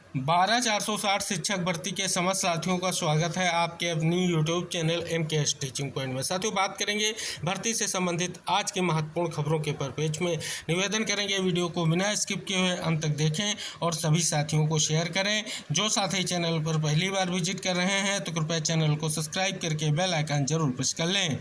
12,460 शिक्षक भर्ती के समस्त साथियों का स्वागत है आपके अपनी YouTube channel MKS teaching point में। साथियों, बात करेंगे भर्ती से संबंधित आज की महत्वपूर्ण खबरों के परिप्रेक्ष्य में। निवेदन करेंगे वीडियो को बिना स्किप किए हुए अंत तक देखें और सभी साथियों को शेयर करें। जो साथी चैनल पर पहली बार विजिट कर रहे हैं तो कृपया चैनल को सब्सक्राइब करके बेल आइकन जरूर प्रेस कर लें।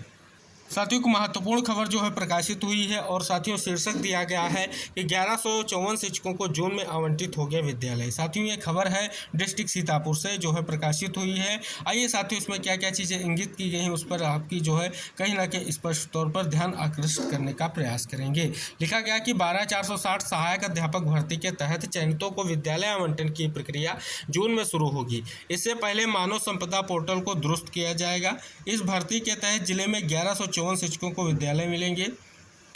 साथियों को महत्वपूर्ण खबर जो है प्रकाशित हुई है और साथियों शीर्षक दिया गया है कि 1154 शिक्षकों को जून में आवंटित हो गया विद्यालय। साथियों ये खबर है डिस्ट्रिक्ट सीतापुर से जो है प्रकाशित हुई है। आइए साथियों इसमें क्या क्या चीज़ें इंगित की गई हैं उस पर आपकी जो है कहीं ना कहीं स्पष्ट तौर पर ध्यान आकर्षित करने का प्रयास करेंगे। लिखा गया कि 12,460 सहायक अध्यापक भर्ती के तहत चयनितों को विद्यालय आवंटन की प्रक्रिया जून में शुरू होगी। इससे पहले मानव संपदा पोर्टल को दुरुस्त किया जाएगा। इस भर्ती के तहत जिले में 1154 शिक्षकों को विद्यालय मिलेंगे।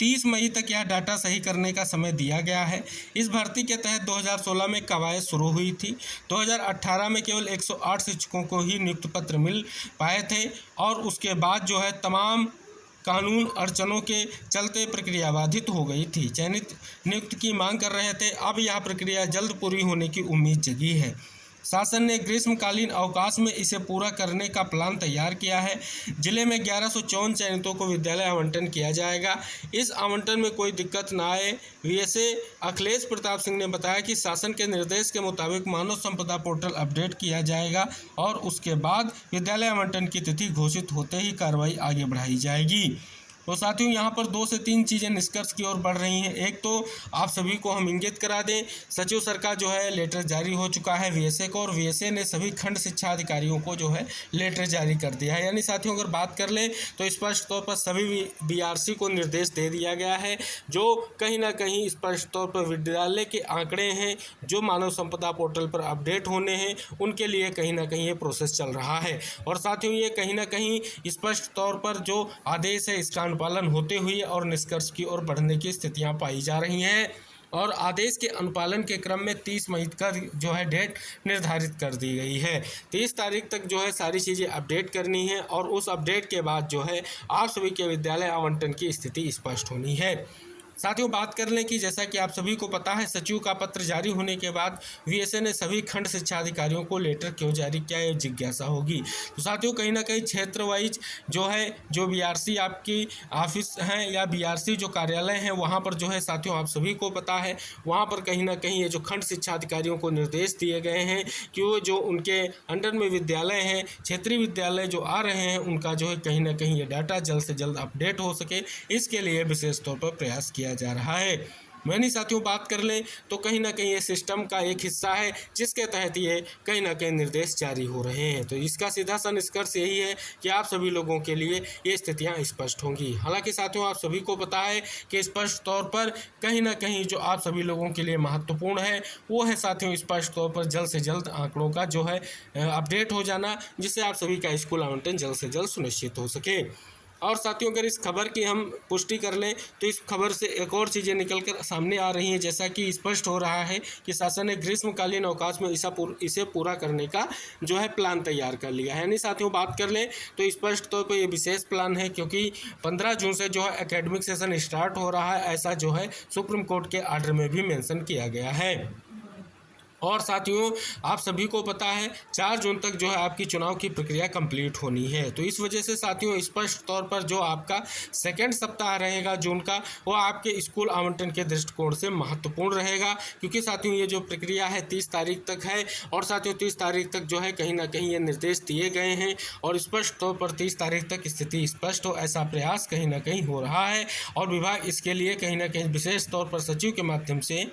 30 मई तक यह डाटा सही करने का समय दिया गया है। इस भर्ती के तहत 2016 में कवायद शुरू हुई थी। 2018 में केवल 108 शिक्षकों को ही नियुक्ति पत्र मिल पाए थे और उसके बाद जो है तमाम कानून अड़चनों के चलते प्रक्रिया बाधित हो गई थी। चयनित नियुक्ति की मांग कर रहे थे। अब यह प्रक्रिया जल्द पूरी होने की उम्मीद जगी है। शासन ने ग्रीष्मकालीन अवकाश में इसे पूरा करने का प्लान तैयार किया है। जिले में 1154 चयनितों को विद्यालय आवंटन किया जाएगा। इस आवंटन में कोई दिक्कत न आए। वीएसए अखिलेश प्रताप सिंह ने बताया कि शासन के निर्देश के मुताबिक मानव संपदा पोर्टल अपडेट किया जाएगा और उसके बाद विद्यालय आवंटन की तिथि घोषित होते ही कार्रवाई आगे बढ़ाई जाएगी। तो साथियों यहाँ पर 2 से 3 चीज़ें निष्कर्ष की ओर बढ़ रही हैं। एक तो आप सभी को हम इंगित करा दें, सचिव सर का जो है लेटर जारी हो चुका है वीएसए को और वीएसए ने सभी खंड शिक्षा अधिकारियों को जो है लेटर जारी कर दिया है। यानी साथियों अगर बात कर लें तो स्पष्ट तौर पर सभी बीआरसी को निर्देश दे दिया गया है जो कहीं ना कहीं स्पष्ट तौर पर विद्यालय के आंकड़े हैं जो मानव संपदा पोर्टल पर अपडेट होने हैं उनके लिए कहीं ना कहीं ये प्रोसेस चल रहा है। और साथियों ये कहीं ना कहीं स्पष्ट तौर पर जो आदेश है इसका अनुपालन होते हुए और निष्कर्ष की ओर बढ़ने की स्थितियां पाई जा रही हैं और आदेश के अनुपालन के क्रम में 30 मई का जो है डेट निर्धारित कर दी गई है। 30 तारीख तक जो है सारी चीज़ें अपडेट करनी है और उस अपडेट के बाद जो है आप सभी के विद्यालय आवंटन की स्थिति स्पष्ट होनी है। साथियों बात कर लें कि जैसा कि आप सभी को पता है सचिव का पत्र जारी होने के बाद वीएसए ने सभी खंड शिक्षा अधिकारियों को लेटर क्यों जारी किया, ये जिज्ञासा होगी। तो साथियों कहीं ना कहीं क्षेत्र वाइज जो है जो बीआरसी आपकी ऑफिस हैं या बीआरसी जो कार्यालय हैं वहाँ पर जो है साथियों आप सभी को पता है वहाँ पर कहीं ना कहीं ये जो खंड शिक्षा अधिकारियों को निर्देश दिए गए हैं कि वो जो उनके अंडर में विद्यालय हैं क्षेत्रीय विद्यालय जो आ रहे हैं उनका जो है कहीं ना कहीं ये डाटा जल्द से जल्द अपडेट हो सके, इसके लिए विशेष तौर पर प्रयास किया जा रहा है। मैंने साथियों बात कर लें तो कहीं ना कहीं ये सिस्टम का एक हिस्सा है जिसके तहत ये कहीं ना कहीं निर्देश जारी हो रहे हैं। तो इसका सीधा सा निष्कर्ष यही है कि आप सभी लोगों के लिए ये स्थितियां स्पष्ट होंगी। हालांकि साथियों आप सभी को पता है कि स्पष्ट तौर पर कहीं ना कहीं जो आप सभी लोगों के लिए महत्वपूर्ण है वो है साथियों स्पष्ट तौर पर जल्द से जल्द आंकड़ों का जो है अपडेट हो जाना, जिससे आप सभी का स्कूल आवंटन जल्द से जल्द सुनिश्चित हो सके। और साथियों अगर इस खबर की हम पुष्टि कर लें तो इस खबर से एक और चीज़ें निकल कर सामने आ रही हैं, जैसा कि स्पष्ट हो रहा है कि शासन ने ग्रीष्मकालीन अवकाश में इसे पूरा करने का जो है प्लान तैयार कर लिया है। यानी साथियों बात कर लें तो स्पष्ट तौर पर ये विशेष प्लान है क्योंकि 15 जून से जो है एकेडमिक सेशन स्टार्ट हो रहा है, ऐसा जो है सुप्रीम कोर्ट के आर्डर में भी मेंशन किया गया है। और साथियों आप सभी को पता है 4 जून तक जो है आपकी चुनाव की प्रक्रिया कंप्लीट होनी है। तो इस वजह से साथियों स्पष्ट तौर पर जो आपका सेकेंड सप्ताह रहेगा जून का वो आपके स्कूल आवंटन के दृष्टिकोण से महत्वपूर्ण रहेगा, क्योंकि साथियों ये जो प्रक्रिया है 30 तारीख तक है और साथियों 30 तारीख तक जो है कहीं ना कहीं ये निर्देश दिए गए हैं और स्पष्ट तौर पर 30 तारीख तक स्थिति स्पष्ट हो ऐसा प्रयास कहीं ना कहीं हो रहा है और विभाग इसके लिए कहीं ना कहीं विशेष तौर पर सचिव के माध्यम से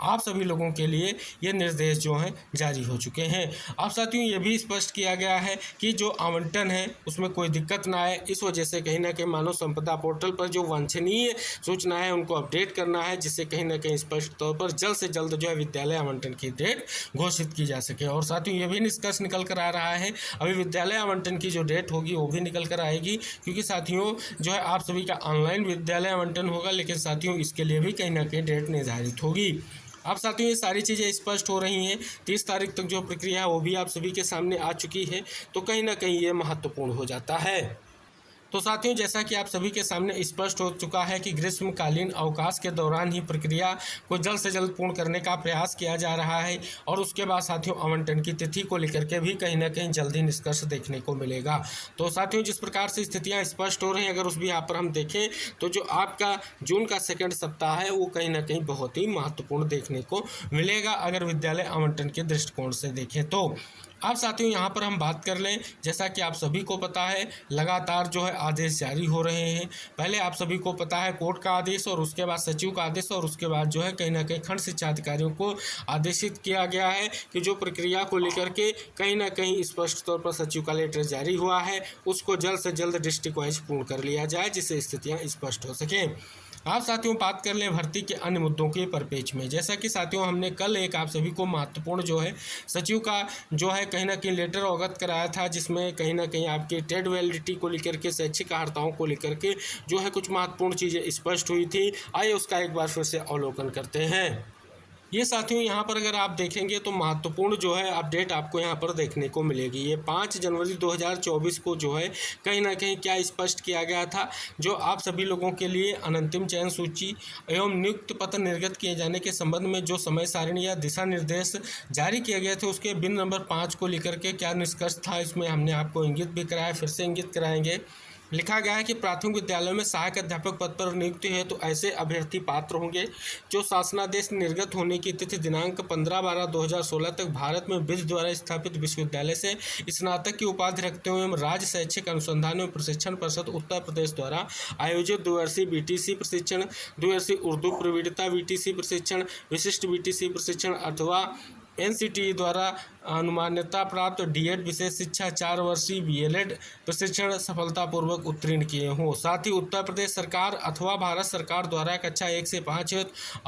आप सभी लोगों के लिए ये निर्देश जो हैं जारी हो चुके हैं। अब साथियों ये भी स्पष्ट किया गया है कि जो आवंटन है उसमें कोई दिक्कत ना आए, इस वजह से कहीं ना कहीं मानव संपदा पोर्टल पर जो वांछनीय सूचना है उनको अपडेट करना है, जिससे कहीं ना कहीं स्पष्ट तौर पर जल्द से जल्द जो है विद्यालय आवंटन की डेट घोषित की जा सके। और साथियों ये भी निष्कर्ष निकल कर आ रहा है अभी विद्यालय आवंटन की जो डेट होगी वो भी निकल कर आएगी, क्योंकि साथियों जो है आप सभी का ऑनलाइन विद्यालय आवंटन होगा, लेकिन साथियों इसके लिए भी कहीं ना कहीं डेट निर्धारित होगी। अब साथियों ये सारी चीज़ें स्पष्ट हो रही हैं। 30 तारीख तक जो प्रक्रिया है वो भी आप सभी के सामने आ चुकी है, तो कहीं ना कहीं ये महत्वपूर्ण हो जाता है। तो साथियों, जैसा कि आप सभी के सामने स्पष्ट हो चुका है कि ग्रीष्मकालीन अवकाश के दौरान ही प्रक्रिया को जल्द से जल्द पूर्ण करने का प्रयास किया जा रहा है और उसके बाद साथियों आवंटन की तिथि को लेकर के भी कहीं ना कहीं जल्दी निष्कर्ष देखने को मिलेगा। तो साथियों, जिस प्रकार से स्थितियां स्पष्ट हो रही हैं, अगर उस भी यहाँ पर हम देखें तो जो आपका जून का सेकंड सप्ताह है वो कहीं ना कहीं बहुत ही महत्वपूर्ण देखने को मिलेगा अगर विद्यालय आवंटन के दृष्टिकोण से देखें तो। अब साथियों यहाँ पर हम बात कर लें, जैसा कि आप सभी को पता है लगातार जो है आदेश जारी हो रहे हैं। पहले आप सभी को पता है कोर्ट का आदेश और उसके बाद सचिव का आदेश और उसके बाद जो है कहीं ना कहीं खंड शिक्षा अधिकारियों को आदेशित किया गया है कि जो प्रक्रिया को लेकर के कहीं ना कहीं स्पष्ट तौर पर सचिव का लेटर जारी हुआ है उसको जल्द से जल्द डिस्ट्रिक्ट वाइज पूर्ण कर लिया जाए जिससे स्थितियाँ स्पष्ट हो सकें। आप साथियों बात कर लें भर्ती के अन्य मुद्दों के परिप्रेक्ष्य में, जैसा कि साथियों हमने कल एक आप सभी को महत्वपूर्ण जो है सचिव का जो है कहीं ना कहीं लेटर अवगत कराया था जिसमें कहीं ना कहीं आपके टेट वैलिडिटी को लेकर के शैक्षिक अर्हताओं को लेकर के जो है कुछ महत्वपूर्ण चीज़ें स्पष्ट हुई थी। आइए उसका एक बार फिर से अवलोकन करते हैं। ये साथियों यहाँ पर अगर आप देखेंगे तो महत्वपूर्ण जो है अपडेट आपको यहाँ पर देखने को मिलेगी। ये 5 जनवरी 2024 को जो है कहीं ना कहीं क्या स्पष्ट किया गया था, जो आप सभी लोगों के लिए अनंतिम चयन सूची एवं नियुक्त पत्र निर्गत किए जाने के संबंध में जो समय सारणी या दिशा निर्देश जारी किए गए थे उसके बिन नंबर 5 को लेकर के क्या निष्कर्ष था, इसमें हमने आपको इंगित भी कराया, फिर से इंगित कराएंगे। लिखा गया है कि प्राथमिक विद्यालयों में सहायक अध्यापक पद पर नियुक्ति है तो ऐसे अभ्यर्थी पात्र होंगे जो शासनादेश निर्गत होने की तिथि दिनांक 15/12/2016 तक भारत में विधि द्वारा स्थापित विश्वविद्यालय से स्नातक की उपाधि रखते हुए राज्य शैक्षिक अनुसंधान एवं प्रशिक्षण परिषद उत्तर प्रदेश द्वारा आयोजित 2 वर्षीय BTC प्रशिक्षण, 2 वर्षीय उर्दू प्रवीणता BTC प्रशिक्षण, विशिष्ट BTC प्रशिक्षण अथवा NCTE द्वारा अनुमान्यता प्राप्त DED विशेष शिक्षा 4 वर्षीय BLED प्रशिक्षण सफलतापूर्वक उत्तीर्ण किए हों। साथ ही उत्तर प्रदेश सरकार अथवा भारत सरकार द्वारा कक्षा 1 से 5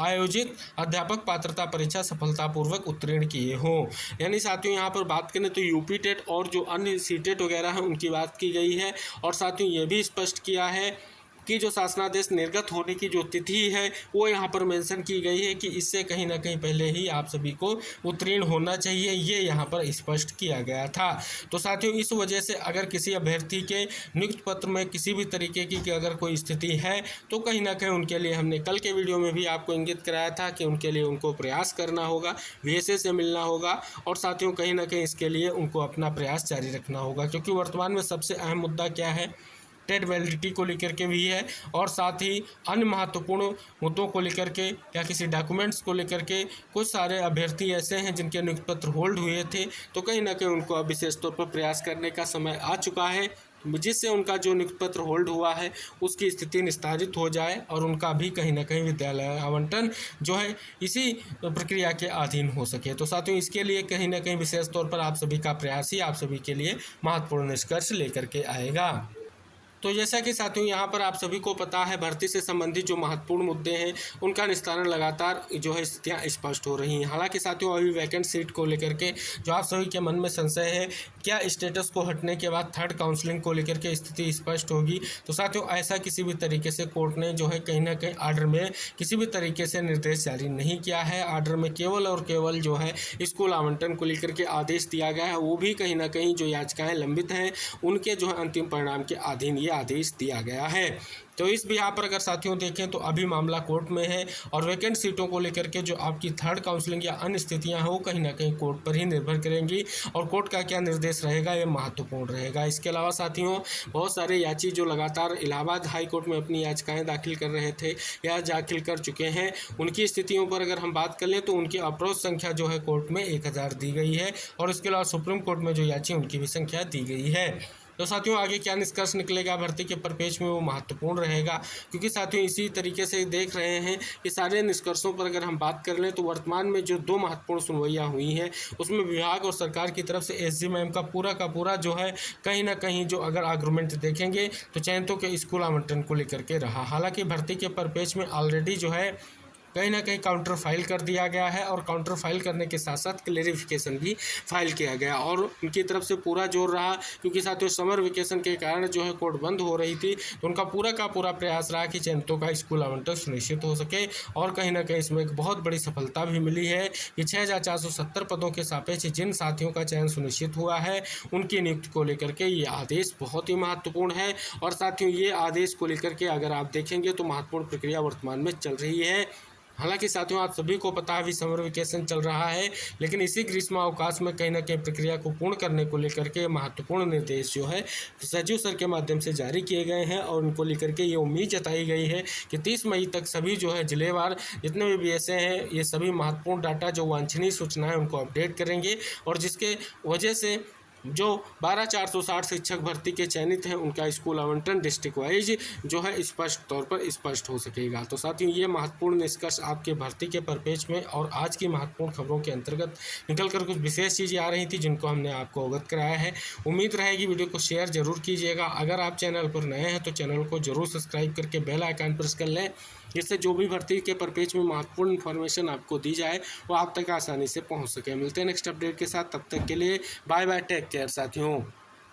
आयोजित अध्यापक पात्रता परीक्षा सफलतापूर्वक उत्तीर्ण किए हों। यानी साथियों यहाँ पर बात करें तो यूपी टेट और जो अन्य CTET वगैरह हैं उनकी बात की गई है और साथियों ये भी स्पष्ट किया है कि जो शासनादेश निर्गत होने की जो तिथि है वो यहाँ पर मेंशन की गई है कि इससे कहीं ना कहीं पहले ही आप सभी को उत्तीर्ण होना चाहिए, ये यहाँ पर स्पष्ट किया गया था। तो साथियों इस वजह से अगर किसी अभ्यर्थी के नियुक्ति पत्र में किसी भी तरीके की अगर कोई स्थिति है तो कहीं ना कहीं उनके लिए हमने कल के वीडियो में भी आपको इंगित कराया था कि उनके लिए उनको प्रयास करना होगा, VSA से मिलना होगा और साथियों कहीं ना कहीं इसके लिए उनको अपना प्रयास जारी रखना होगा, क्योंकि वर्तमान में सबसे अहम मुद्दा क्या है, टेट वैलिडिटी को लेकर के भी है और साथ ही अन्य महत्वपूर्ण मुद्दों को लेकर के या किसी डॉक्यूमेंट्स को लेकर के कुछ सारे अभ्यर्थी ऐसे हैं जिनके नियुक्ति पत्र होल्ड हुए थे, तो कहीं ना कहीं उनको अब विशेष तौर पर प्रयास करने का समय आ चुका है जिससे उनका जो नियुक्ति पत्र होल्ड हुआ है उसकी स्थिति निस्तारित हो जाए और उनका भी कहीं ना कहीं विद्यालय आवंटन जो है इसी प्रक्रिया के अधीन हो सके। तो साथियों इसके लिए कहीं ना कहीं विशेष तौर पर आप सभी का प्रयास ही आप सभी के लिए महत्वपूर्ण निष्कर्ष लेकर के आएगा। तो जैसा कि साथियों यहाँ पर आप सभी को पता है भर्ती से संबंधित जो महत्वपूर्ण मुद्दे हैं उनका निस्तारण लगातार जो है स्थितियाँ स्पष्ट हो रही हैं। हालांकि साथियों अभी वैकेंट सीट को लेकर के जो आप सभी के मन में संशय है क्या स्टेटस को हटने के बाद थर्ड काउंसलिंग को लेकर के स्थिति स्पष्ट होगी, तो साथियों ऐसा किसी भी तरीके से कोर्ट ने जो है कहीं ना कहीं आर्डर में किसी भी तरीके से निर्देश जारी नहीं किया है। आर्डर में केवल और केवल जो है स्कूल आवंटन को लेकर के आदेश दिया गया है, वो भी कहीं ना कहीं जो याचिकाएँ लंबित हैं उनके जो है अंतिम परिणाम के अधीन ये आदेश दिया गया है। तो इस भी यहाँ पर अगर साथियों देखें तो अभी मामला कोर्ट में है और वैकेंट सीटों को लेकर के जो आपकी थर्ड काउंसलिंग या अन्य स्थितियाँ हैं वो कहीं ना कहीं कोर्ट पर ही निर्भर करेंगी और कोर्ट का क्या निर्देश रहेगा ये महत्वपूर्ण रहेगा। इसके अलावा साथियों बहुत सारे याची जो लगातार इलाहाबाद हाई कोर्ट में अपनी याचिकाएं दाखिल कर रहे थे या दाखिल कर चुके हैं, उनकी स्थितियों पर अगर हम बात कर लें तो उनकी अप्रोच संख्या जो है कोर्ट में 1000 दी गई है और इसके अलावा सुप्रीम कोर्ट में जो याची उनकी भी संख्या दी गई है। तो साथियों आगे क्या निष्कर्ष निकलेगा भर्ती के परिपेक्ष में वो महत्वपूर्ण रहेगा, क्योंकि साथियों इसी तरीके से देख रहे हैं कि सारे निष्कर्षों पर अगर हम बात कर लें तो वर्तमान में जो 2 महत्वपूर्ण सुनवाइयाँ हुई हैं उसमें विभाग और सरकार की तरफ से SG मैम का पूरा जो है कहीं ना कहीं जो अगर आर्गूमेंट देखेंगे तो चयनितों के स्कूल आवंटन को लेकर के रहा। हालांकि भर्ती के परिपेक्ष में ऑलरेडी जो है कहीं ना कहीं काउंटर फाइल कर दिया गया है और काउंटर फाइल करने के साथ साथ क्लेरिफिकेशन भी फाइल किया गया और उनकी तरफ से पूरा जोर रहा, क्योंकि साथियों समर वेकेशन के कारण जो है कोर्ट बंद हो रही थी, तो उनका पूरा का पूरा प्रयास रहा कि चयनितों का स्कूल आवंटन सुनिश्चित हो सके और कहीं ना कहीं इसमें एक बहुत बड़ी सफलता भी मिली है कि 6470 पदों के सापेक्ष जिन साथियों का चयन सुनिश्चित हुआ है उनकी नियुक्ति को लेकर के ये आदेश बहुत ही महत्वपूर्ण है। और साथियों ये आदेश को लेकर के अगर आप देखेंगे तो महत्वपूर्ण प्रक्रिया वर्तमान में चल रही है। हालांकि साथियों आप सभी को पता है अभी समर वेकेशन चल रहा है, लेकिन इसी ग्रीष्म अवकाश में कहीं ना कहीं प्रक्रिया को पूर्ण करने को लेकर के महत्वपूर्ण निर्देश जो है सचिव सर के माध्यम से जारी किए गए हैं और उनको लेकर के ये उम्मीद जताई गई है कि 30 मई तक सभी जो है जिलेवार जितने भी बीएसए हैं ये सभी महत्वपूर्ण डाटा जो वांछनीय सूचनाएं उनको अपडेट करेंगे और जिसके वजह से जो 12460 शिक्षक भर्ती के चयनित हैं उनका स्कूल आवंटन डिस्ट्रिक्ट वाइज जो है स्पष्ट तौर पर स्पष्ट हो सकेगा। तो साथियों ये महत्वपूर्ण निष्कर्ष आपके भर्ती के परिपेक्ष में और आज की महत्वपूर्ण खबरों के अंतर्गत निकल कर कुछ विशेष चीज़ें आ रही थी जिनको हमने आपको अवगत कराया है। उम्मीद रहेगी वीडियो को शेयर जरूर कीजिएगा। अगर आप चैनल पर नए हैं तो चैनल को जरूर सब्सक्राइब करके बेल आइकन प्रेस कर लें, जिससे जो भी भर्ती के परिपेक्ष में महत्वपूर्ण इन्फॉर्मेशन आपको दी जाए वो आप तक आसानी से पहुंच सके। मिलते हैं नेक्स्ट अपडेट के साथ, तब तक के लिए बाय बाय, टेक केयर साथियों।